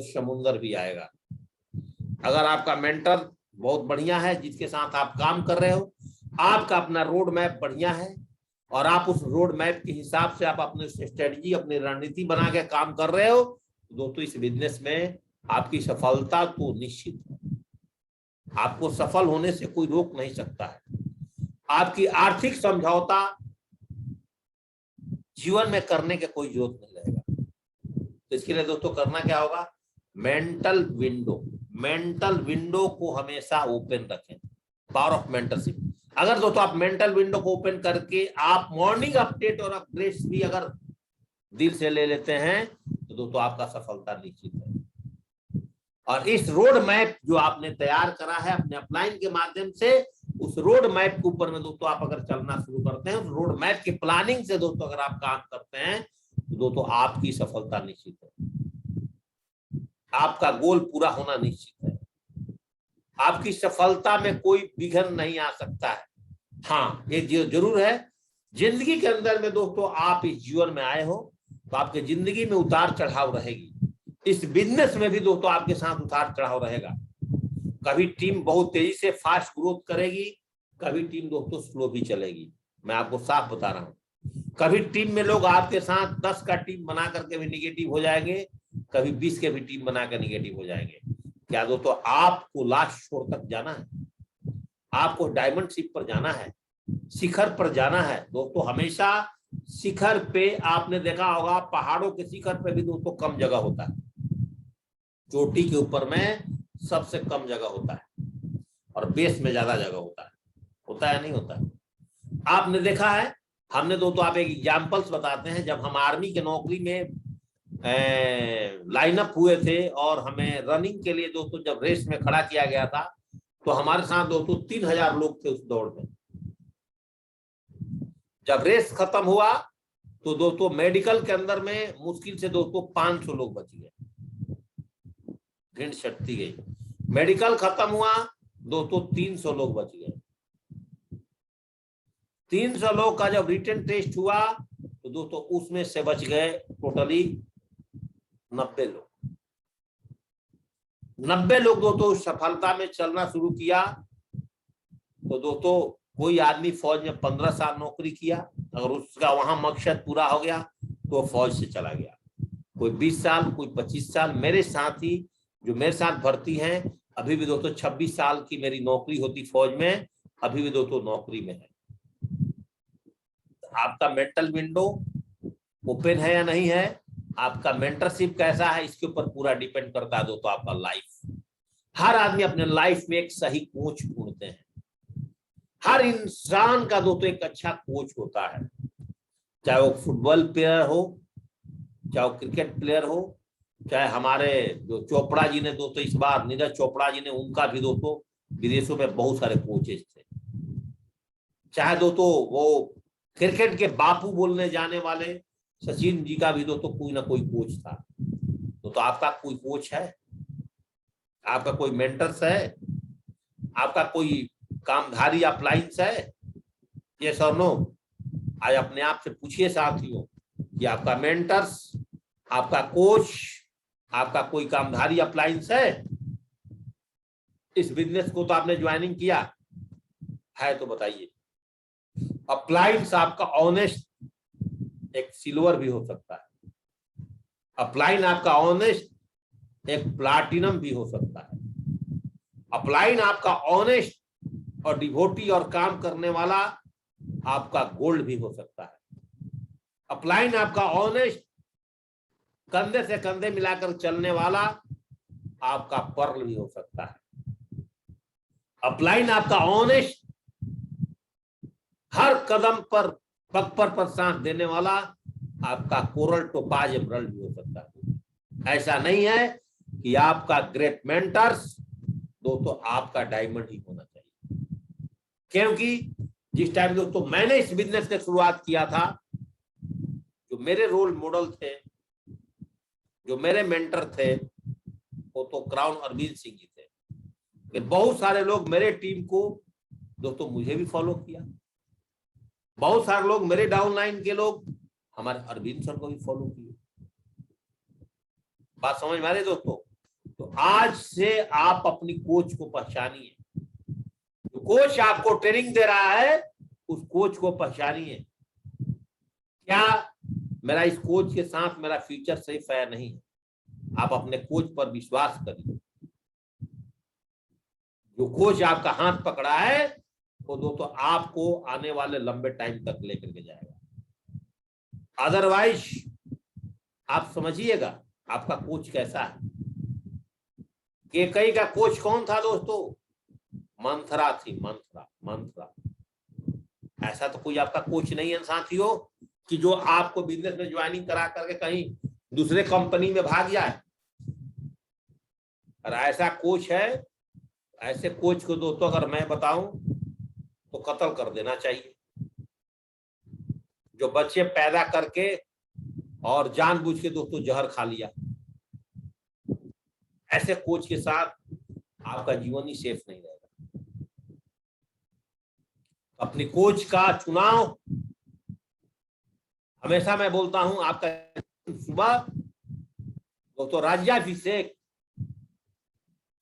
समुंदर भी आएगा। अगर आपका मेंटर बहुत बढ़िया है, जिसके साथ आप काम कर रहे हो, आपका अपना रोड मैप बढ़िया है और आप उस रोड मैप के हिसाब से आप अपनी स्ट्रेटजी, अपनी रणनीति बना के काम कर रहे हो, दोस्तों इस बिजनेस में आपकी सफलता तो निश्चित है। आपको सफल होने से कोई रोक नहीं सकता है। आपकी आर्थिक समझौता जीवन में करने के कोई जरूरत नहीं रहेगा। तो इसके लिए दोस्तों करना क्या होगा, मेंटल विंडो को हमेशा ओपन रखें। Power of mentorship. अगर दोस्तों आप मेंटल विंडो को ओपन करके आप मॉर्निंग अपडेट और अपग्रेड्स भी अगर दिल से ले लेते हैं तो दोस्तों आपका सफलता निश्चित है। और इस रोड मैप जो आपने तैयार करा है अपने अपलाइन के माध्यम से, उस रोड मैप के ऊपर में दोस्तों आप अगर चलना शुरू करते हैं, उस रोड मैप की प्लानिंग से दोस्तों अगर आप काम करते हैं तो दोस्तों आपकी सफलता निश्चित है। आपका गोल पूरा होना निश्चित है। आपकी सफलता में कोई विघ्न नहीं आ सकता है। हाँ, ये जरूर है, जिंदगी के अंदर में दोस्तों आप इस जीवन में आए हो तो आपके जिंदगी में उतार चढ़ाव रहेगी। इस बिजनेस में भी दोस्तों आपके साथ उतार चढ़ाव रहेगा। कभी टीम बहुत तेजी से फास्ट ग्रोथ करेगी, कभी टीम दोस्तों स्लो भी चलेगी। मैं आपको साफ बता रहा हूं, कभी टीम में लोग आपके साथ 10 का टीम बना करके भी निगेटिव हो जाएंगे, कभी 20 के भी टीम बनाकर निगेटिव हो जाएंगे। क्या दोस्तों आपको लास्ट छोर तक जाना है, आपको डायमंड शिप पर जाना है, शिखर पर जाना है। दोस्तों हमेशा शिखर पे आपने देखा होगा, पहाड़ों के शिखर पे भी दोस्तों कम जगह होता है, चोटी के ऊपर में सबसे कम जगह होता है और बेस में ज्यादा जगह होता है नहीं होता है। आपने देखा है, हमने दोस्तों आप एक एग्जाम्पल्स बताते हैं, जब हम आर्मी के नौकरी में लाइन अप हुए थे और हमें रनिंग के लिए दोस्तों जब रेस में खड़ा किया गया था, तो हमारे साथ दोस्तों 3000 लोग थे उस दौड़ में। जब रेस खत्म हुआ तो दोस्तों मेडिकल के अंदर में मुश्किल से दोस्तों 500 लोग बच गए, भिंड छटती गई। मेडिकल खत्म हुआ दोस्तों 300 लोग बच गए। 300 लोग का जब रिटन टेस्ट हुआ तो दोस्तों उसमें से बच गए टोटली 90 लोग। 90 लोग दोस्तों सफलता में चलना शुरू किया। तो दोस्तों कोई आदमी फौज में 15 साल नौकरी किया, अगर उसका वहां मकसद पूरा हो गया तो फौज से चला गया। कोई 20 साल, कोई 25 साल। मेरे साथी जो मेरे साथ भर्ती हैं, अभी भी दोस्तों 26 साल की मेरी नौकरी होती फौज में, अभी भी दोस्तों नौकरी में है। आपका मेंटल विंडो ओपन है या नहीं है, आपका मेंटरशिप कैसा है, इसके ऊपर पूरा डिपेंड करता है दोस्तों आपका लाइफ। हर आदमी अपने लाइफ में एक सही कोच ढूंढते हैं। हर इंसान का दोस्तों एक अच्छा कोच होता है, चाहे वो फुटबॉल प्लेयर हो, चाहे वो क्रिकेट प्लेयर हो, चाहे हमारे जो चोपड़ा जी ने दोस्तों इस बार नीरज चोपड़ा जी ने, उनका भी दोस्तों विदेशों में बहुत सारे कोचेस थे। चाहे दोस्तों वो क्रिकेट के बापू बोलने जाने वाले सचिन जी का भी दोस्तों कोई ना कोई कोच था। तो आपका कोई कोच है, आपका कोई मेंटर्स है, आपका कोई कामधारी अपलाइंस है? ये सर नो? आज अपने आप से पूछिए साथियों कि आपका मेंटर्स, आपका कोच, आपका कोई कामधारी अपलाइंस है? इस बिजनेस को तो आपने ज्वाइनिंग किया है तो बताइए। अपलाइंस आपका ऑनेस्ट एक सिल्वर भी हो सकता है, अपलाइन आपका ऑनेस्ट एक प्लाटिनम भी हो सकता है, अपलाइन आपका ऑनेस्ट और डिवोटी और काम करने वाला आपका गोल्ड भी हो सकता है, अपलाइन आपका ऑनेस्ट कंधे से कंधे मिलाकर चलने वाला आपका पर्ल भी हो सकता है, अपलाइन आपका ऑनेस्ट हर कदम पर पग पर साथ देने वाला आपका कोरल टोपाज एमरल्ड भी हो सकता है। ऐसा नहीं है कि आपका ग्रेट मेंटर्स दोस्तों आपका डायमंड ही होना चाहिए, क्योंकि जिस टाइम दोस्तों मैंने इस बिजनेस की शुरुआत किया था, जो मेरे रोल मॉडल थे, जो मेरे मेंटर थे, वो तो क्राउन अरविंद सिंह जी थे। बहुत सारे लोग मेरे टीम को दोस्तों मुझे भी फॉलो किया, बहुत सारे लोग मेरे डाउनलाइन के लोग हमारे अरविंद सर को भी फॉलो किए। बात समझ में आ रही दोस्तों? आज से आप अपनी कोच को पहचानिए। जो कोच आपको ट्रेनिंग दे रहा है उस कोच को पहचानिए। क्या मेरा इस कोच के साथ मेरा फ्यूचर सही फेयर नहीं है? आप अपने कोच पर विश्वास करिए। जो कोच आपका हाथ पकड़ा है वो दोस्तों आपको आने वाले लंबे टाइम तक लेकर के जाएगा। अदरवाइज आप समझिएगा आपका कोच कैसा है। केकई का कोच कौन था दोस्तों? मंथरा थी, मंथरा। ऐसा तो कोई आपका कोच नहीं है साथियों कि जो आपको बिजनेस में ज्वाइनिंग करा करके कहीं दूसरे कंपनी में भाग जाए। और ऐसा कोच है, ऐसे कोच को दोस्तों अगर मैं बताऊं तो कत्ल कर देना चाहिए। जो बच्चे पैदा करके और जानबूझ के दोस्तों जहर खा लिया, ऐसे कोच के साथ आपका जीवन ही सेफ नहीं रहेगा। अपनी कोच का चुनाव हमेशा मैं बोलता हूं, आपका सुबह दोस्तों राज्याभिषेक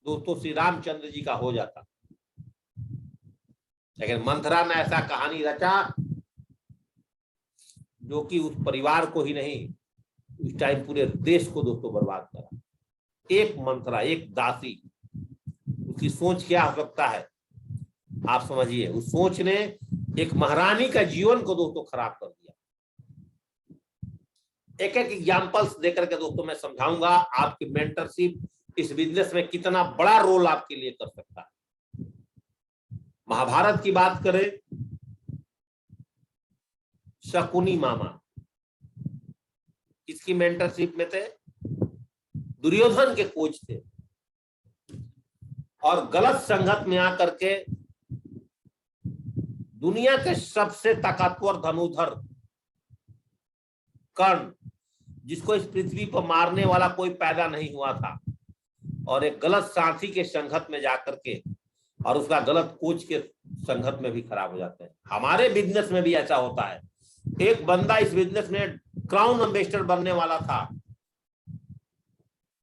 दोस्तों श्री रामचंद्र जी का हो जाता, लेकिन मंथरा ने ऐसा कहानी रचा जो कि उस परिवार को ही नहीं, उस टाइम पूरे देश को दोस्तों बर्बाद करा। एक मंथरा, एक दासी, उसकी सोच क्या हो सकता है आप समझिए। उस सोच ने एक महारानी का जीवन को दोस्तों खराब कर दिया। एक एक एग्जाम्पल्स देकर के दोस्तों मैं समझाऊंगा आपकी मेंटरशिप इस बिजनेस में कितना बड़ा रोल आपके लिए कर सकता है। महाभारत की बात करें, शकुनी मामा किसकी मेंटरशिप में थे? दुर्योधन के कोच थे। और गलत संगत में आकर के दुनिया के सबसे ताकतवर धनुर्धर कर्ण, जिसको इस पृथ्वी पर मारने वाला कोई पैदा नहीं हुआ था, और एक गलत साथी के संगत में जाकर के और उसका गलत कोच के संगत में भी खराब हो जाते हैं। हमारे बिजनेस में भी ऐसा होता है। एक बंदा इस बिजनेस में क्राउन एम्बेसडर बनने वाला था,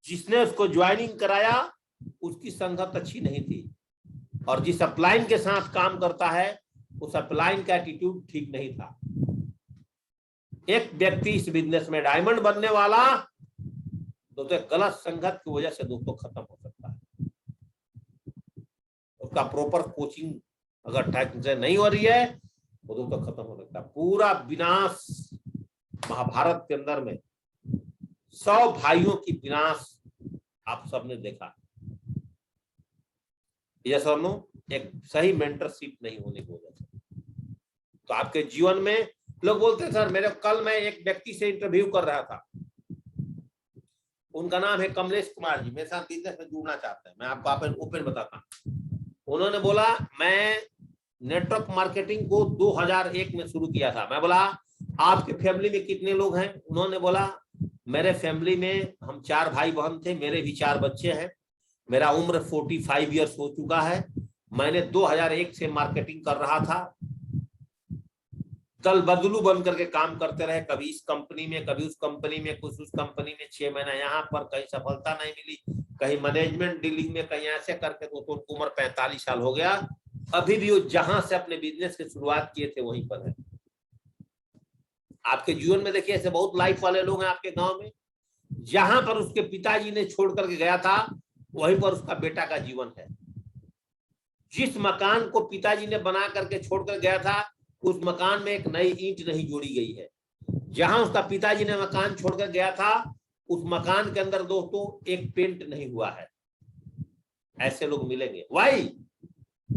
जिसने उसको ज्वाइनिंग कराया उसकी संगत अच्छी नहीं थी, और जिस अपलाइन के साथ काम करता है उस अपलाइन का एटीट्यूड ठीक नहीं था। एक व्यक्ति इस बिजनेस में डायमंड बनने वाला दोस्तों गलत संगत की वजह से दोस्तों खत्म हो सकता है। उसका प्रॉपर कोचिंग अगर ठीक से नहीं हो रही है वो दोस्तों खत्म हो सकता है। पूरा विनाश महाभारत के अंदर में 100 भाइयों की विनाश आप सबने देखा। ये सब एक सही मेंटरशिप नहीं होने की वजह से। तो आपके जीवन में लोग बोलते हैं सर कल मैं एक व्यक्ति से इंटरव्यू कर रहा था, उनका नाम है कमलेश कुमार जी, मेरे साथ बिजनेस में जुड़ना चाहते हैं। मैं आपको ओपन बताता हूँ। उन्होंने बोला मैं नेटवर्क मार्केटिंग को 2001 में शुरू किया था। मैं बोला आपके फैमिली में कितने लोग हैं? उन्होंने बोला मेरे फैमिली में हम 4 भाई बहन थे, मेरे भी 4 बच्चे हैं, मेरा उम्र 45 ईयर्स हो चुका है। मैंने 2001 से मार्केटिंग कर रहा था, दल बदलू बन करके काम करते रहे, कभी इस कंपनी में कभी उस कंपनी में, कुछ उस कंपनी में 6 महीना यहाँ पर, कहीं सफलता नहीं मिली, कहीं मैनेजमेंट डीलिंग में, कहीं ऐसे करके तो उनकी उम्र 45 साल हो गया। अभी भी वो जहां से अपने बिजनेस की शुरुआत किए थे वहीं पर है। आपके जीवन में देखिए ऐसे बहुत लाइफ वाले लोग हैं आपके गांव में, जहां पर उसके पिताजी ने छोड़ करके गया था वहीं पर उसका बेटा का जीवन है। जिस मकान को पिताजी ने बना करके छोड़कर गया था उस मकान में एक नई ईंट नहीं जोड़ी गई है। जहां उसका पिताजी ने मकान छोड़कर गया था उस मकान के अंदर दोस्तों एक पेंट नहीं हुआ है। ऐसे लोग मिलेंगे। वाई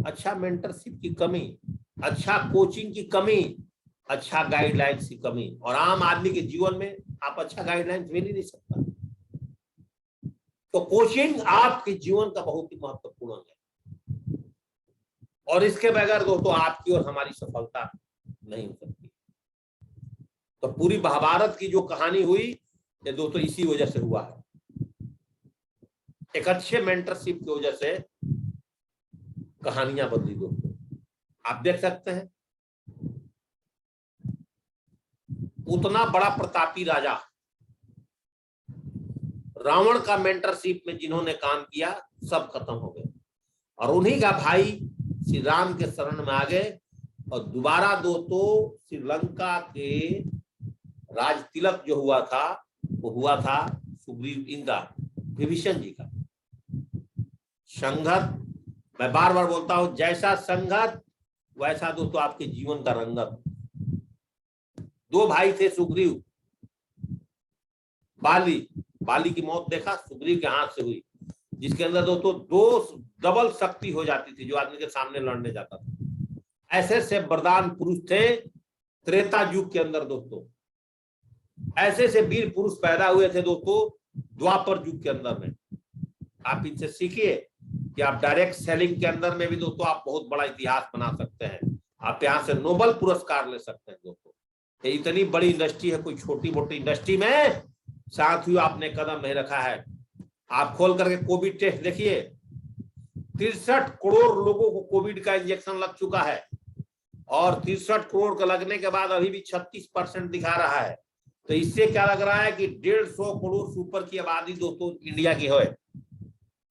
अच्छा मेंटरशिप की कमी, अच्छा कोचिंग की कमी, अच्छा गाइडलाइंस की कमी, और आम आदमी के जीवन में आप अच्छा गाइडलाइंस मिल ही नहीं सकता। तो कोचिंग आपके जीवन का बहुत ही महत्वपूर्ण है, और इसके बगैर दोस्तों आपकी और हमारी सफलता नहीं हो सकती। तो पूरी महाभारत की जो कहानी हुई ये दोस्तों इसी वजह से हुआ है। एक अच्छे मेंटरशिप की वजह से कहानियां बदली दोस्तों। आप देख सकते हैं उतना बड़ा प्रतापी राजा रावण का मेंटरशिप में जिन्होंने काम किया सब खत्म हो गए, और उन्हीं का भाई श्री राम के शरण में आ गए। और दोबारा दोस्तों श्रीलंका के राज तिलक जो हुआ था वो हुआ था सुग्रीव इनका विभीषण जी का। संघत, मैं बार बार बोलता हूं, जैसा संघत वैसा दोस्तों आपके जीवन का रंगत। दो भाई थे सुग्रीव, बाली की मौत देखा सुग्रीव के हाथ से हुई, जिसके अंदर दोस्तों दो डबल शक्ति हो जाती थी जो आदमी के सामने लड़ने जाता था। ऐसे से वरदान पुरुष थे त्रेता युग के अंदर दोस्तों, ऐसे से वीर पुरुष पैदा हुए थे दोस्तों द्वापर युग के अंदर में। आप इनसे सीखिए कि आप डायरेक्ट सेलिंग के अंदर में भी दोस्तों आप बहुत बड़ा इतिहास बना सकते हैं। आप यहाँ से नोबेल पुरस्कार ले सकते हैं दोस्तों। ये इतनी बड़ी इंडस्ट्री है, कोई छोटी मोटी इंडस्ट्री में साथियों आपने कदम नहीं रखा है। आप खोल करके कोविड टेस्ट देखिए, 63 करोड़ लोगों को कोविड का इंजेक्शन लग चुका है, और 63 करोड़ का लगने के बाद अभी भी 36% दिखा रहा है। तो इससे क्या लग रहा है कि 150 करोड़ से ऊपर की आबादी दोस्तों इंडिया की है।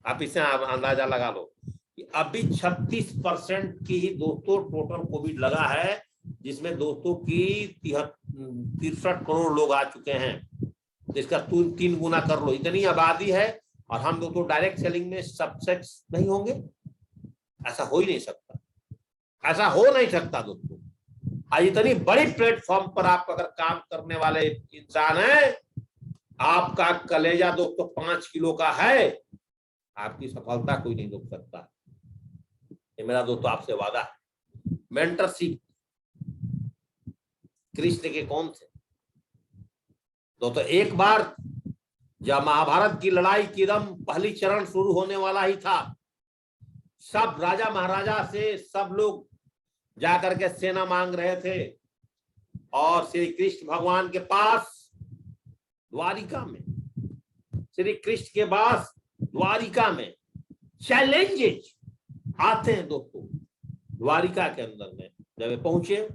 आप इससे अंदाजा लगा लो कि अभी 36% की ही दोस्तों टोटल कोविड लगा है, जिसमें दोस्तों की 63 करोड़ लोग आ चुके हैं। तो इसका 3 गुना कर लो, इतनी आबादी है, और हम दोस्तों डायरेक्ट सेलिंग में सक्सेस नहीं होंगे? ऐसा हो ही नहीं सकता, ऐसा हो नहीं सकता दोस्तों। आज इतनी बड़ी प्लेटफॉर्म पर आप अगर काम करने वाले इंसान हैं, आपका कलेजा दोस्तों 5 किलो का है, आपकी सफलता कोई नहीं रोक सकता। ये मेरा दोस्तों आपसे वादा है। मेंटरशिप कृष्ण के कौन थे दोस्तों? एक बार जब महाभारत की लड़ाई की एकदम पहली चरण शुरू होने वाला ही था, सब राजा महाराजा से सब लोग जाकर के सेना मांग रहे थे, और श्री कृष्ण भगवान के पास द्वारिका में, श्री कृष्ण के पास द्वारिका में चैलेंजेस आते हैं दोस्तों। द्वारिका के अंदर में जब वे पहुंचे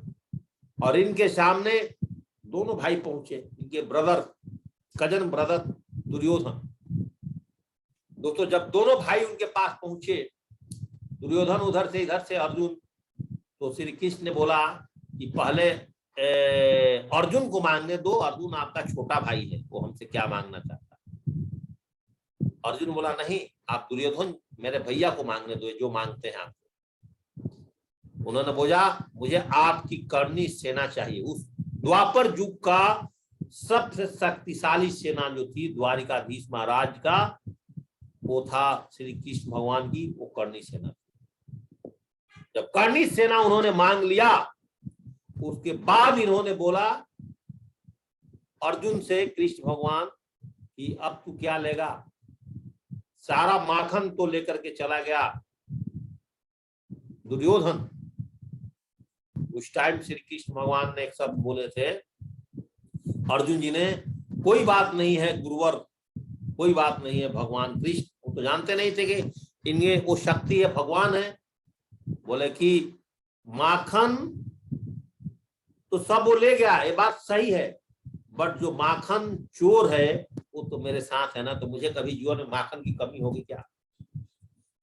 और इनके सामने दोनों भाई पहुंचे, इनके ब्रदर, कजन ब्रदर दुर्योधन। दोस्तों जब दोनों भाई उनके पास पहुंचे, दुर्योधन उधर से इधर से अर्जुन, तो श्री कृष्ण ने बोला कि पहले अर्जुन को मांगने दो, अर्जुन आपका छोटा भाई है, वो हमसे क्या मांगना चाहता है। अर्जुन बोला नहीं, आप दुर्योधन मेरे भैया को मांगने दो, जो मांगते हैं आप। उन्होंने बोला मुझे आपकी करनी सेना चाहिए। उस द्वापर युग का सबसे शक्तिशाली सेना जो थी द्वारिकाधीश महाराज का, वो था श्री कृष्ण भगवान की वो करनी सेना। जब करनी सेना उन्होंने मांग लिया, उसके बाद इन्होंने बोला अर्जुन से कृष्ण भगवान कि अब तू क्या लेगा? सारा माखन तो लेकर के चला गया दुर्योधन। उस टाइम श्री कृष्ण भगवान ने एक शब्द बोले थे अर्जुन जी ने, कोई बात नहीं है गुरुवर, कोई बात नहीं है भगवान कृष्ण। वो तो जानते नहीं थे कि इनमें वो शक्ति है, भगवान है। बोले कि माखन तो सब वो ले गया, ये बात सही है, बट जो माखन चोर है वो तो मेरे साथ है ना, तो मुझे कभी जीवन में माखन की कमी होगी क्या?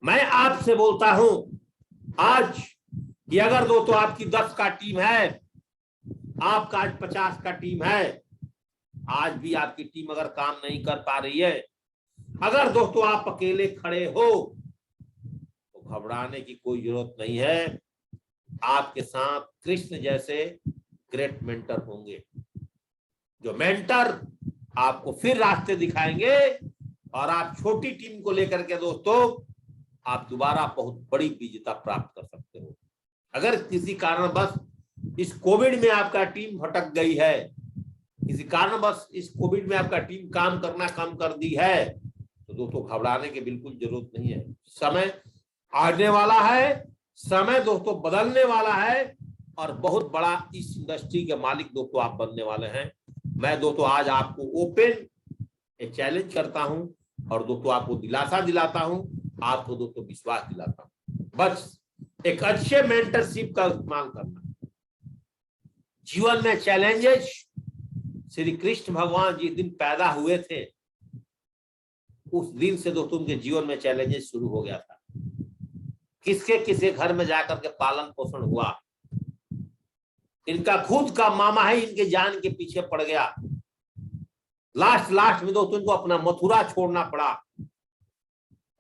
मैं आपसे बोलता हूं आज कि अगर दोस्तों आपकी 10 का टीम है, आपका आज 50 का टीम है, आज भी आपकी टीम अगर काम नहीं कर पा रही है, अगर दोस्तों आप अकेले खड़े हो, तो घबराने की कोई जरूरत नहीं है। आपके साथ कृष्ण जैसे ग्रेट मेंटर होंगे, जो मेंटर आपको फिर रास्ते दिखाएंगे, और आप छोटी टीम को लेकर के दोस्तों आप दोबारा बहुत बड़ी विजेता प्राप्त कर सकते हो। अगर किसी कारणवश इस कोविड में आपका टीम भटक गई है, किसी कारणवश इस कोविड में आपका टीम काम करना कम कर दी है, तो दोस्तों घबराने की बिल्कुल जरूरत नहीं है। समय आने वाला है, समय दोस्तों बदलने वाला है, और बहुत बड़ा इस इंडस्ट्री के मालिक दोस्तों आप बनने वाले हैं। मैं दोस्तों आज आपको ओपन एक चैलेंज करता हूं, और दोस्तों आपको दिलासा दिलाता हूं, आपको दोस्तों विश्वास दिलाता हूं। बस एक अच्छे मेंटरशिप का इस्तेमाल करना। जीवन में चैलेंजेस, श्री कृष्ण भगवान जिस दिन पैदा हुए थे उस दिन से दोस्तों उनके जीवन में चैलेंजेस शुरू हो गया था। किसके किसके घर में जाकर के पालन पोषण हुआ, इनका खुद का मामा ही इनके जान के पीछे पड़ गया। लास्ट में दोस्तों इनको अपना मथुरा छोड़ना पड़ा।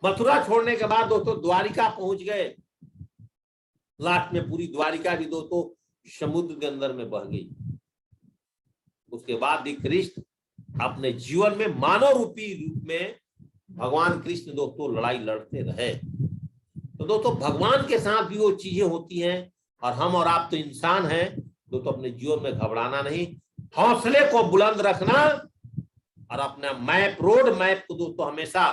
मथुरा छोड़ने के बाद दोस्तों द्वारिका पहुंच गए। लास्ट में पूरी द्वारिका भी दोस्तों समुद्र के अंदर में बह गई। उसके बाद भी कृष्ण अपने जीवन में मानव रूपी रूप में भगवान कृष्ण दोस्तों लड़ाई लड़ते रहे। तो दोस्तों भगवान के साथ भी वो चीजें होती हैं, और हम और आप तो इंसान हैं दोस्तों। अपने जीवन में घबराना नहीं, हौसले को बुलंद रखना, और अपना रोड मैप को दोस्तों हमेशा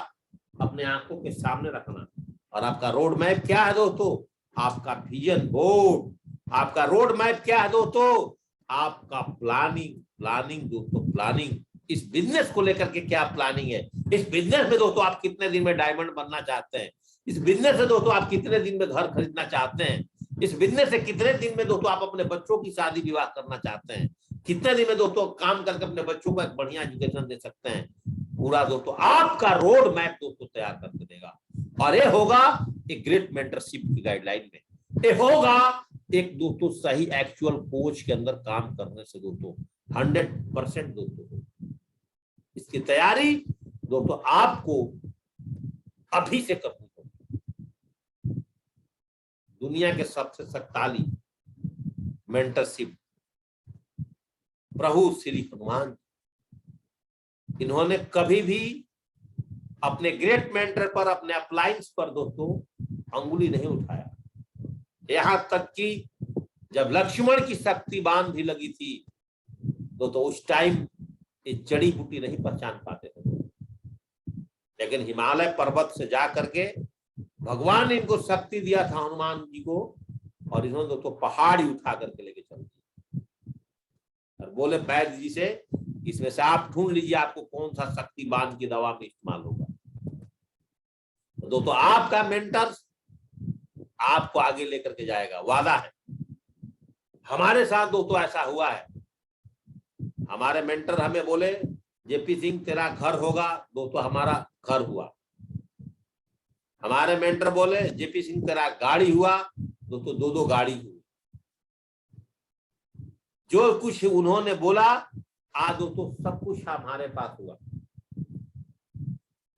अपने आंखों के सामने रखना। और आपका रोड मैप क्या है दोस्तों? आपका विजन बोर्ड। आपका रोड मैप क्या है दोस्तों? आपका प्लानिंग दोस्तों, प्लानिंग। इस बिजनेस को लेकर के क्या प्लानिंग है? इस बिजनेस में दोस्तों आप कितने दिन में डायमंड बनना चाहते हैं? इस बिजनेस से दोस्तों आप कितने दिन में घर खरीदना चाहते हैं? इस बिजनेस से कितने दिन में दोस्तों आप अपने बच्चों की शादी विवाह करना चाहते हैं? कितने दिन में दोस्तों काम करके अपने बच्चों को एक बढ़िया एजुकेशन दे सकते हैं? पूरा दोस्तों आपका रोड मैप दोस्तों तैयार करके देगा। और ये होगा एक ग्रेट मेंटरशिप की गाइडलाइन में, ये होगा एक दोस्तों सही एक्चुअल कोच के अंदर काम करने से दोस्तों 100% दोस्तों। इसकी तैयारी दोस्तों आपको अभी से करनी होगी। दुनिया के सबसे शक्तिशाली मेंटरशिप प्रभु श्री हनुमान, इन्होंने कभी भी अपने ग्रेट मेंटर पर, अपने अपलाइंस पर दोस्तों अंगुली नहीं उठाया। यहां तक कि जब लक्ष्मण की शक्ति बांध भी लगी थी दोस्तों, उस टाइम ये जड़ी बूटी नहीं पहचान पाते थे। लेकिन हिमालय पर्वत से जा करके भगवान ने इनको शक्ति दिया था, हनुमान जी को, और इन्होंने दोस्तों पहाड़ी उठा करके लेके चल दिया और बोले वैद्य जी से, इसमें से आप ढूंढ लीजिए आपको कौन सा शक्ति बांध की दवा में इस्तेमाल होगा। तो दोस्तों आपका मेंटर आपको आगे लेकर के जाएगा, वादा है। हमारे साथ दोस्तों ऐसा हुआ है। हमारे मेंटर हमें बोले जेपी सिंह तेरा घर होगा, दोस्तों हमारा घर हुआ। हमारे मेंटर बोले जेपी सिंह तेरा गाड़ी हुआ, दोस्तों 2-2 गाड़ी हुई। जो कुछ उन्होंने बोला आज दोस्तों सब कुछ हमारे पास हुआ।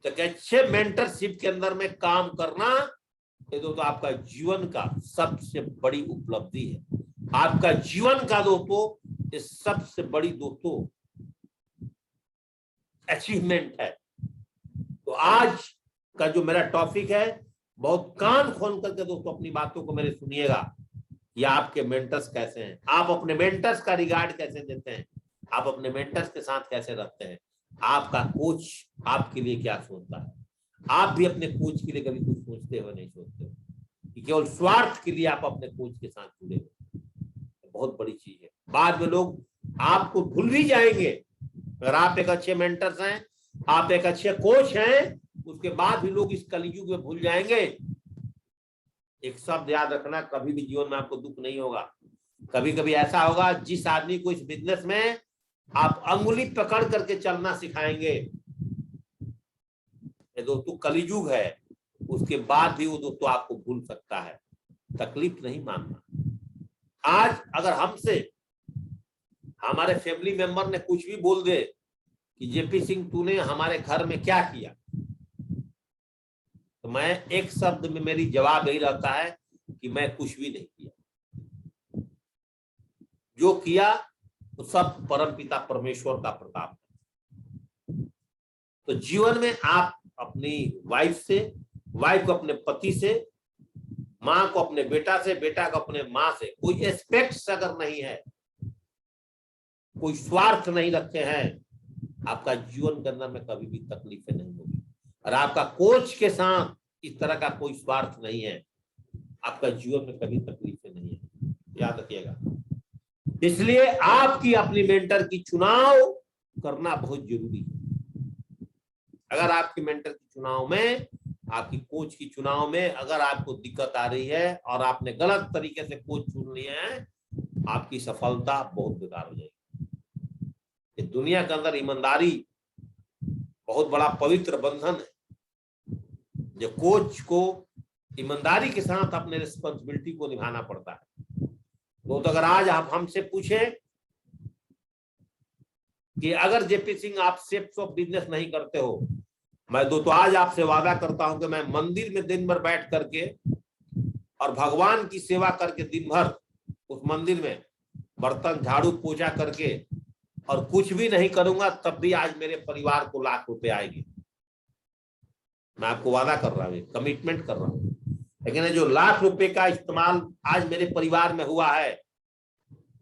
तो अच्छे मेंटरशिप के अंदर में काम करना ये दोस्तों आपका जीवन का सबसे बड़ी उपलब्धि है। आपका जीवन का दोस्तों ये सबसे बड़ी दोस्तों अचीवमेंट है। तो आज का जो मेरा टॉपिक है, बहुत कान खोल करके दोस्तों अपनी बातों को मेरे सुनिएगा। या आपके मेंटर्स कैसे हैं, आप अपने मेंटर्स का रिगार्ड कैसे देते हैं, आप अपने मेंटर्स के साथ कैसे रहते हैं, आपका कोच आपके लिए क्या सोचता है। आप भी अपने कोच के लिए कभी कुछ सोचते हो? नहीं सोचते कि केवल स्वार्थ के लिए आप अपने कोच के साथ जुड़े हो। बहुत बड़ी चीज है। बाद में लोग आपको भूल भी जाएंगे। अगर आप एक अच्छे मेंटर्स हैं, आप एक अच्छे कोच हैं, उसके बाद भी लोग इस कलयुग में भूल जाएंगे। एक शब्द याद रखना, कभी भी जीवन में आपको दुख नहीं होगा। कभी कभी ऐसा होगा, जिस आदमी को इस बिजनेस में आप अंगुली पकड़ करके चलना सिखाएंगे, ये दोस्तों कलयुग है, उसके बाद भी वो दोस्तों आपको भूल सकता है। तकलीफ नहीं मानना। आज अगर हमसे हमारे फैमिली मेंबर ने कुछ भी बोल दे कि जेपी सिंह तूने हमारे घर में क्या किया, तो मैं एक शब्द में मेरी जवाब यही रहता है कि मैं कुछ भी नहीं किया। जो किया वो सब परमपिता परमेश्वर का प्रताप है। तो जीवन में आप अपनी वाइफ से, वाइफ को अपने पति से, माँ को अपने बेटा से, बेटा को अपने माँ से, कोई एस्पेक्ट्स अगर नहीं है, कोई स्वार्थ नहीं रखे हैं, आपका जीवन के अंदर में कभी भी तकलीफें नहीं होगी। और आपका कोच के साथ इस तरह का कोई स्वार्थ नहीं है, आपका जीवन में कभी तकलीफें नहीं है। याद रखिएगा। इसलिए आपकी अपनी मेंटर की चुनाव करना बहुत जरूरी है। अगर आपकी मेंटर की चुनाव में, आपकी कोच की चुनाव में अगर आपको दिक्कत आ रही है और आपने गलत तरीके से कोच चुन लिए हैं, आपकी सफलता बहुत बेकार हो जाएगी। इस दुनिया के अंदर ईमानदारी बहुत बड़ा पवित्र बंधन है। जो कोच को ईमानदारी के साथ अपने रिस्पॉन्सिबिलिटी को निभाना पड़ता है। तो अगर आज आप हमसे पूछें कि अगर जेपी सिंह आप सेफ्स ऑफ बिजनेस नहीं करते हो, मैं दोस्तों आज आपसे वादा करता हूं कि मैं मंदिर में दिन भर बैठ करके और भगवान की सेवा करके दिन भर उस मंदिर में बर्तन झाड़ू पोछा करके और कुछ भी नहीं करूंगा, तब भी आज मेरे परिवार को लाख रुपए आएंगे। मैं आपको वादा कर रहा हूँ, कमिटमेंट कर रहा हूँ। लेकिन जो लाख रुपए का इस्तेमाल आज मेरे परिवार में हुआ है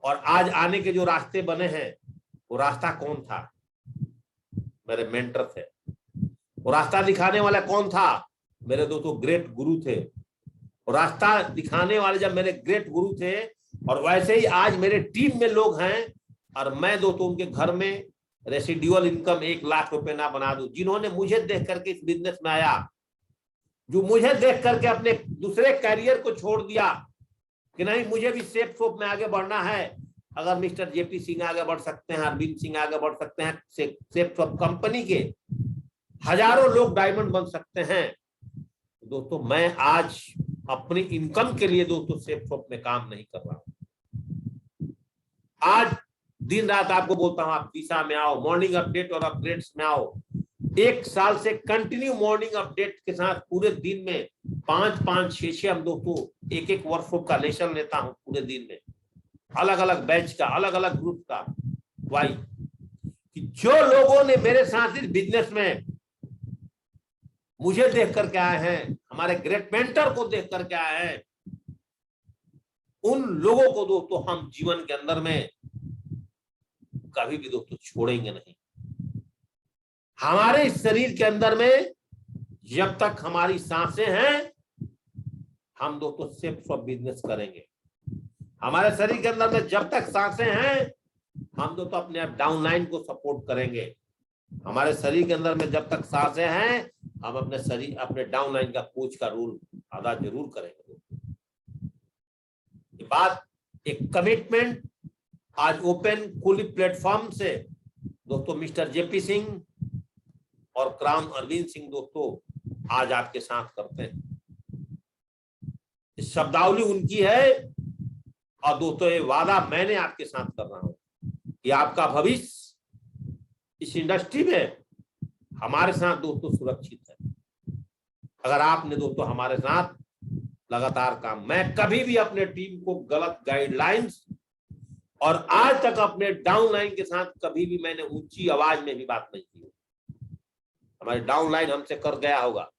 और आज आने के जो रास्ते बने हैं, वो रास्ता कौन था? मेरे मेंटर थे। वो रास्ता दिखाने वाला कौन था? मेरे दोस्तों ग्रेट गुरु थे। वो रास्ता दिखाने वाले जब मेरे ग्रेट गुरु थे, और वैसे ही आज मेरे टीम में लोग हैं और मैं दोस्तों उनके घर में रेसिडुअल इनकम 1 लाख रुपए ना बना दूं, जिन्होंने मुझे देख करके इस बिजनेस में आया, जो मुझे देख करके अपने दूसरे कैरियर को छोड़ दिया कि नहीं मुझे भी सेफ सोप में आगे बढ़ना है। अगर मिस्टर जेपी सिंह आगे बढ़ सकते हैं, अरविंद सिंह आगे बढ़ सकते हैं, सेफ सोप कंपनी के हजारों लोग डायमंड बन सकते हैं। दोस्तों मैं आज अपनी इनकम के लिए दोस्तों सेफ सोप में काम नहीं कर रहा हूं। आज दिन रात आपको बोलता हूं, आप दिशा में आओ, मॉर्निंग अपडेट और अपडेट्स में आओ। 1 साल से कंटिन्यू मॉर्निंग अपडेट के साथ पूरे दिन में 5-5, 6-6 हम दोस्तों एक वर्कशॉप का लेसन लेता हूं पूरे दिन में, अलग अलग बैच का, अलग अलग ग्रुप का। वाई कि जो लोगों ने मेरे साथ इस बिजनेस में मुझे देख करके आए हैं, हमारे ग्रेट मेंटर को देख करके आए हैं, उन लोगों को दोस्तों हम जीवन के अंदर में कभी भी दोस्तों छोड़ेंगे नहीं। हमारे शरीर के अंदर में जब तक हमारी सांसें हैं, हम दोस्तों सेफ ऑफ बिजनेस करेंगे। हमारे शरीर के अंदर में जब तक सांसें हैं, हम दोस्तों अपने डाउनलाइन को सपोर्ट करेंगे। हमारे शरीर के अंदर में जब तक सांसें हैं, हम अपने डाउनलाइन का कोच का रोल अदा जरूर करेंगे। ये बात एक कमिटमेंट आज ओपन खुली प्लेटफॉर्म से दोस्तों मिस्टर जेपी सिंह और क्राउन अरविंद सिंह दोस्तों आज आपके साथ करते हैं। इस शब्दावली उनकी है और दोस्तों ये वादा मैंने आपके साथ कर रहा हूं कि आपका भविष्य इस इंडस्ट्री में हमारे साथ दोस्तों सुरक्षित है। अगर आपने दोस्तों हमारे साथ लगातार काम, मैं कभी भी अपने टीम को गलत गाइडलाइंस और आज तक अपने डाउनलाइन के साथ कभी भी मैंने ऊंची आवाज में भी बात नहीं की। हमारे डाउनलाइन हमसे कर गया होगा,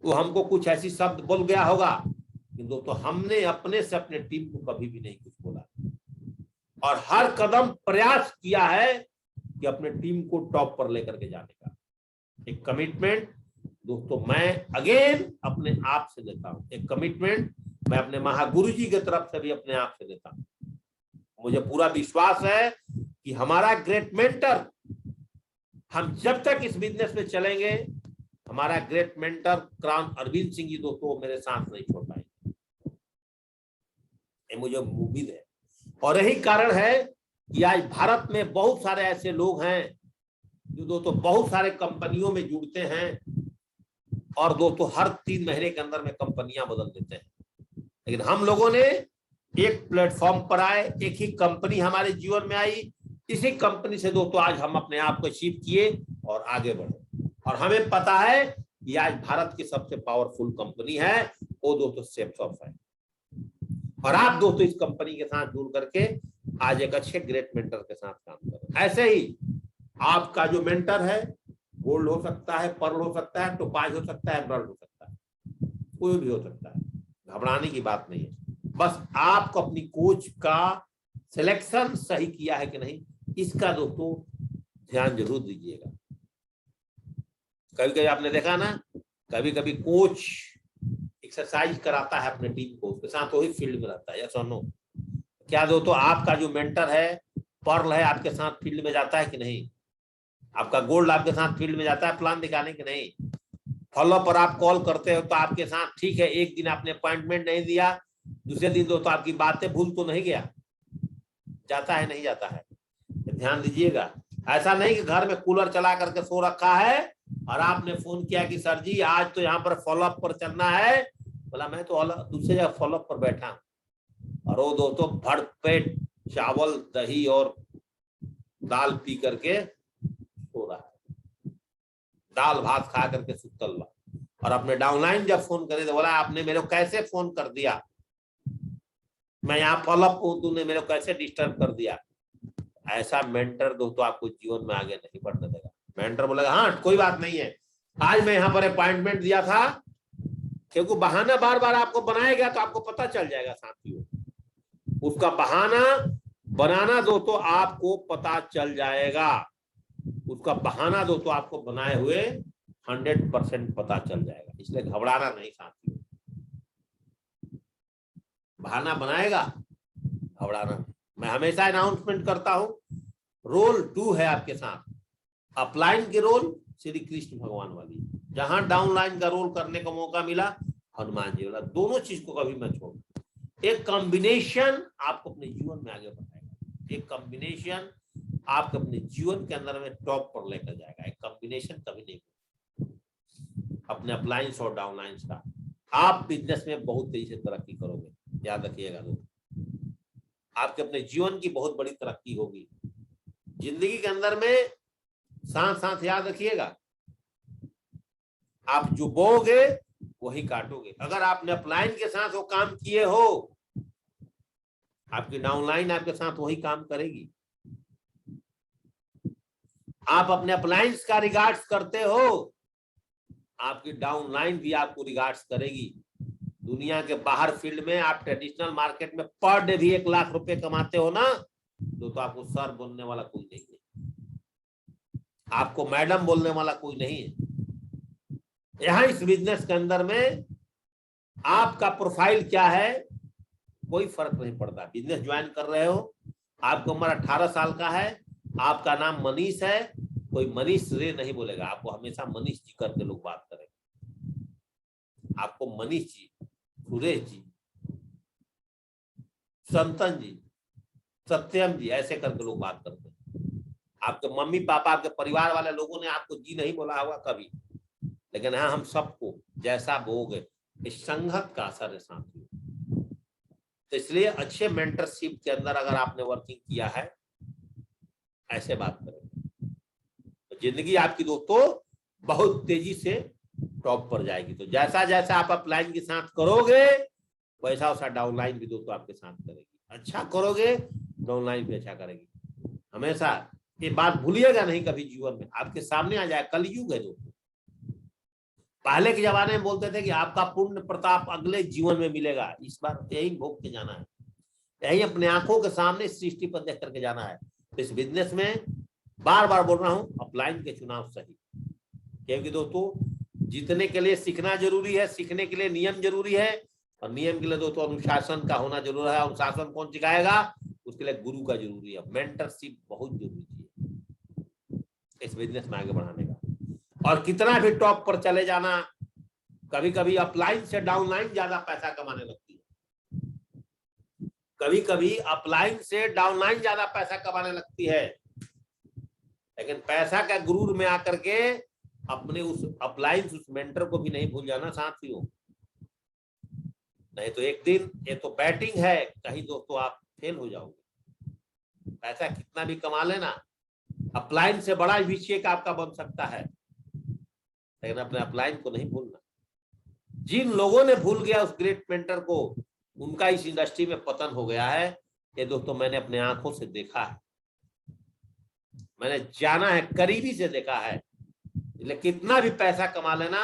वो हमको कुछ ऐसी शब्द बोल गया होगा, लेकिन दोस्तों हमने अपने से अपने टीम को कभी भी नहीं कुछ बोला और हर कदम प्रयास किया है कि अपने टीम को टॉप पर लेकर के जाने का। एक कमिटमेंट दोस्तों मैं अगेन अपने आप से देता हूं, एक कमिटमेंट मैं अपने महागुरु जी की तरफ से भी अपने आप से देता हूं। मुझे पूरा विश्वास है कि हमारा ग्रेट मेंटर, हम जब तक इस बिजनेस में चलेंगे, हमारा great mentor crown Arvind Singh ji दोस्तों मेरे साथ नहीं छोड़ पाएंगे, ये मुझे उम्मीद है। और यही कारण है कि आज भारत में बहुत सारे ऐसे लोग हैं जो दोस्तों बहुत सारे कंपनियों में जुड़ते हैं और दोस्तों हर 3 महीने के अंदर में कंपनियां बदल देते हैं। लेकिन हम लोगों ने एक प्लेटफॉर्म पर आए, एक ही कंपनी हमारे जीवन में आई, इसी कंपनी से दोस्तों आज हम अपने आप को अचीव किए और आगे बढ़े। और हमें पता है कि आज भारत की सबसे पावरफुल कंपनी है वो दोस्तों सेफ्सॉफ्ट है। और आप दोस्तों इस कंपनी के साथ जुड़ करके आज एक अच्छे ग्रेट मेंटर के साथ काम करें। ऐसे ही आपका जो मेंटर है, गोल्ड हो सकता है, पर्ल हो सकता है, टोपाज हो सकता है, एमराल्ड हो सकता है, कोई भी हो सकता है, घबराने की बात नहीं है। बस आपको अपनी कोच का सिलेक्शन सही किया है कि नहीं, इसका दोस्तों ध्यान जरूर दीजिएगा। कभी कभी आपने देखा ना, कभी कभी कोच एक्सरसाइज कराता है अपने टीम को, उसके साथ वही फील्ड में रहता है, यस और नो? क्या दोस्तों आपका जो मेंटर है, पर्ल है, आपके साथ फील्ड में जाता है कि नहीं? आपका गोल्ड आपके साथ फील्ड में जाता है प्लान दिखाने की नहीं? फॉलो पर आप कॉल करते हो तो आपके साथ, ठीक है एक दिन आपने अपॉइंटमेंट नहीं दिया, दूसरे दिन दोस्तों आपकी बातें भूल तो नहीं गया, जाता है नहीं जाता है? ध्यान दीजिएगा। ऐसा नहीं कि घर में कूलर चला करके सो रखा है और आपने फोन किया कि सर जी आज तो यहाँ पर फॉलोअप पर चलना है, बोला मैं तो दूसरी जगह फॉलोअप पर बैठा हूँ, और वो दोस्तों भरपेट चावल दही और दाल पी करके सो रहा है, दाल भात खा करके सुतल बा। और अपने डाउनलाइन जब फोन करे तो बोला आपने मेरे को कैसे फोन कर दिया, मैं यहाँ फॉलोअप हूँ, तूने मेरे को कैसे डिस्टर्ब कर दिया। ऐसा मेंटर दोस्तों आपको जीवन में आगे नहीं बढ़ने देगा। मेंटर बोलेगा हाँ कोई बात नहीं है, आज मैं यहाँ पर अपॉइंटमेंट दिया था, क्योंकि बहाना बार बार आपको बनाएगा तो आपको पता चल जाएगा साथियों, उसका बहाना बनाना दोस्तों आपको पता चल जाएगा, उसका बहाना दोस्तों आपको बनाए हुए 100% पता चल जाएगा। इसलिए घबराना नहीं साथियों, बहाना बनाएगा घबराना नहीं। मैं हमेशा अनाउंसमेंट करता हूं, रोल 2 है आपके साथ, अपलाइन के रोल श्री कृष्ण भगवान वाली, जहां डाउनलाइन का रोल करने का मौका मिला हनुमान जी वाला, दोनों चीज को कभी मत छोड़ो। एक कॉम्बिनेशन आपको अपने जीवन में आगे बढ़ाएगा, एक कॉम्बिनेशन आपको अपने जीवन के अंदर में टॉप पर लेकर जाएगा। एक कॉम्बिनेशन कभी नहीं, अपने अपलाइंस और डाउनलाइंस का। आप बिजनेस में बहुत तेजी से तरक्की करोगे, याद रखिएगा दोस्तों, आपके अपने जीवन की बहुत बड़ी तरक्की होगी। जिंदगी के अंदर में साथ साथ याद रखिएगा, आप जो बोओगे वही काटोगे। अगर आपने अपलाइन के साथ वो काम किए हो, आपकी डाउनलाइन आपके साथ वही काम करेगी। आप अपने अपलाइंस का रिगार्ड्स करते हो, आपकी डाउनलाइन भी आपको रिगार्ड्स करेगी। दुनिया के बाहर फील्ड में आप ट्रेडिशनल मार्केट में पर डे भी 1 लाख रुपए कमाते हो ना, तो आपको सर बोलने वाला कोई नहीं है, आपको मैडम बोलने वाला कोई नहीं है। यहां इस बिजनेस के अंदर में आपका प्रोफाइल क्या है कोई फर्क नहीं पड़ता। बिजनेस ज्वाइन कर रहे हो, आपको उम्र 18 साल का है, आपका नाम मनीष है, कोई मनीष रे नहीं बोलेगा, आपको हमेशा मनीष जी करके लोग बात करेंगे। आपको मनीष जी, सुरेश जी, संतन जी, सत्यम जी ऐसे करके लोग बात करते हैं। आपके मम्मी पापा, आपके परिवार वाले लोगों ने आपको जी नहीं बोला होगा कभी, लेकिन हाँ हम सबको जैसा बोगे, इस संगत का असर है साथियों। तो इसलिए अच्छे मेंटरशिप के अंदर अगर आपने वर्किंग किया है, ऐसे बात करेंगे तो जिंदगी आपकी दोस्तों बहुत तेजी से टॉप पर जाएगी। तो जैसा जैसा आप अपलाइन के साथ करोगे, वैसा वैसा डाउनलाइन भी दोस्तों आपके साथ करेगी। अच्छा करोगे, डाउनलाइन भी अच्छा करेगी। हमेशा ये बात भूलिएगा नहीं कभी, जीवन में आपके सामने आ जाए। कलयुग है दोस्तों, पहले के जमाने में बोलते थे कि आपका पुण्य प्रताप अगले जीवन में मिलेगा, इस बार यही भोग के जाना है, यही अपने आंखों के सामने सृष्टि पर देख करके जाना है। तो इस बिजनेस में बार बार बोल रहा हूं, अपलाइन के चुनाव सही, क्योंकि दोस्तों जीतने के लिए सीखना जरूरी है, सीखने के लिए नियम जरूरी है, और नियम के लिए दोस्तों अनुशासन का होना जरूरी है। अनुशासन कौन सिखाएगा, उसके लिए गुरु का जरूरी है। मेंटरशिप बहुत जरूरी है इस बिजनेस में आगे बढ़ाने का। और कितना भी टॉप पर चले जाना, कभी कभी अपलाइन से डाउनलाइन ज्यादा पैसा कमाने लगती है, कभी कभी अपलाइन से डाउनलाइन ज्यादा पैसा कमाने लगती है। लेकिन पैसा का गुरूर में आकर के अपने उस अपलाइन, उस मेंटर को भी नहीं भूल जाना साथियों, नहीं तो एक दिन ये तो बैटिंग है, कहीं दोस्तों आप फेल हो जाओगे। पैसा कितना भी कमा लेना, अपलाइन से बड़ा भी चेक आपका बन सकता है, लेकिन अपने अपलाइन को नहीं भूलना। जिन लोगों ने भूल गया उस ग्रेट मेंटर को, उनका इस इंडस्ट्री में पतन हो गया है। ये दोस्तों मैंने अपने आंखों से देखा है, मैंने जाना है, करीबी से देखा है। लेकिन कितना भी पैसा कमा लेना,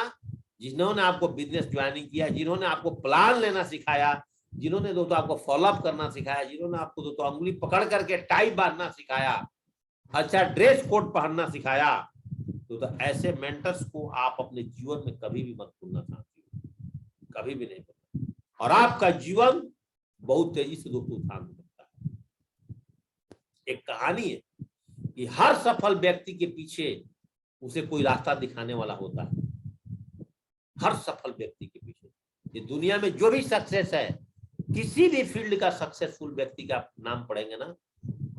जिन्होंने आपको बिजनेस ज्वाइनिंग किया, जिन्होंने आपको प्लान लेना सिखाया, जिन्होंने दोस्तों आपको फॉलोअप करना सिखाया, जिन्होंने आपको दोस्तों उंगली पकड़ करके टाई बांधना सिखाया, अच्छा ड्रेस कोड पहनना सिखाया, तो ऐसे मेंटर्स को आप अपने जीवन में कभी भी मत भूलना साथियों, कभी भी नहीं भूलना। और आपका जीवन बहुत तेजी से दोस्तों उठान सकता है। एक कहानी है कि हर सफल व्यक्ति के पीछे उसे कोई रास्ता दिखाने वाला होता है। हर सफल व्यक्ति के पीछे, ये दुनिया में जो भी सक्सेस है, किसी भी फील्ड का सक्सेसफुल व्यक्ति का नाम पढ़ेंगे ना,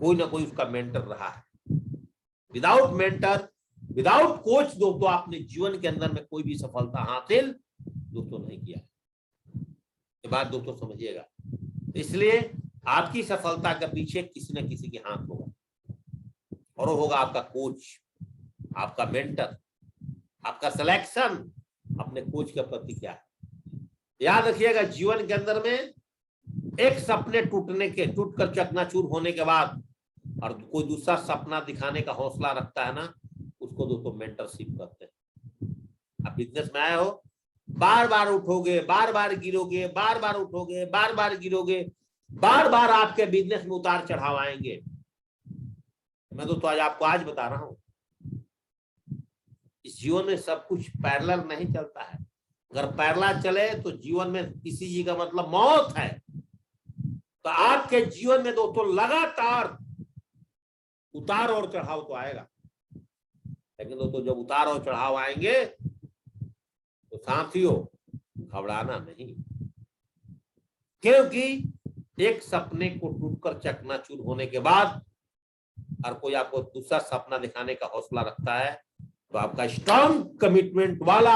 कोई ना कोई उसका मेंटर रहा है। विदाउट मेंटर विदाउट कोच दोस्तों आपने जीवन के अंदर में कोई भी सफलता हासिल दोस्तों नहीं किया। ये बात दोस्तों समझिएगा। इसलिए आपकी सफलता के पीछे किसी न किसी के हाथ होगा, और वो होगा आपका कोच, आपका मेंटर, आपका सिलेक्शन अपने कोच के प्रति क्या है। याद रखिएगा, जीवन के अंदर में एक सपने टूटकर चकनाचूर होने के बाद और कोई दूसरा सपना दिखाने का हौसला रखता है ना, उसको दोस्तों मेंटरशिप कहते हैं। आप बिजनेस में आए हो, बार बार उठोगे, बार बार गिरोगे, बार बार उठोगे, बार बार गिरोगे, बार बार आपके बिजनेस में उतार चढ़ाव आएंगे। मैं दोस्तों आज बता रहा हूं, इस जीवन में सब कुछ पैरेलल नहीं चलता है। अगर पैरेलल चले तो जीवन में किसी चीज का मतलब मौत है। तो आपके जीवन में दोस्तों लगातार उतार और चढ़ाव तो आएगा, लेकिन दोस्तों जब उतार और चढ़ाव आएंगे तो साथियों घबराना नहीं, क्योंकि एक सपने को टूटकर चकनाचूर होने के बाद और कोई आपको दूसरा सपना दिखाने का हौसला रखता है, तो आपका स्ट्रॉन्ग कमिटमेंट वाला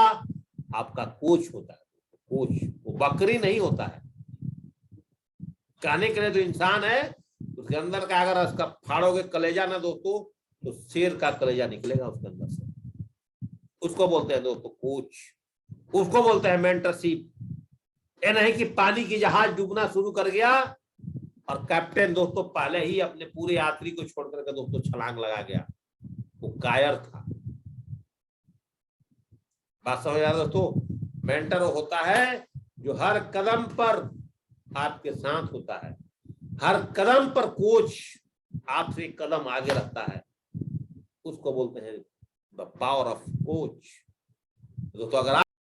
आपका कोच होता है। कोच वो बकरी नहीं होता है, कहने के लिए तो इंसान है, उसके अंदर का अगर उसका फाड़ोगे कलेजा ना दोस्तों तो शेर का कलेजा निकलेगा उसके अंदर से। उसको बोलते हैं दोस्तों कोच, उसको बोलते हैं मेंटरशिप। ये नहीं कि पानी की जहाज डूबना शुरू कर गया और कैप्टन दोस्तों पहले ही अपने पूरे यात्री को छोड़ करके दोस्तों छलांग लगा गया, वो कायर था। बात समझ आ दोस्तों। मेंटर होता है जो हर कदम पर आपके साथ होता है, हर कदम पर कोच आपसे एक कदम आगे रहता है, उसको बोलते हैं द पावर ऑफ कोच। दोस्तों अगर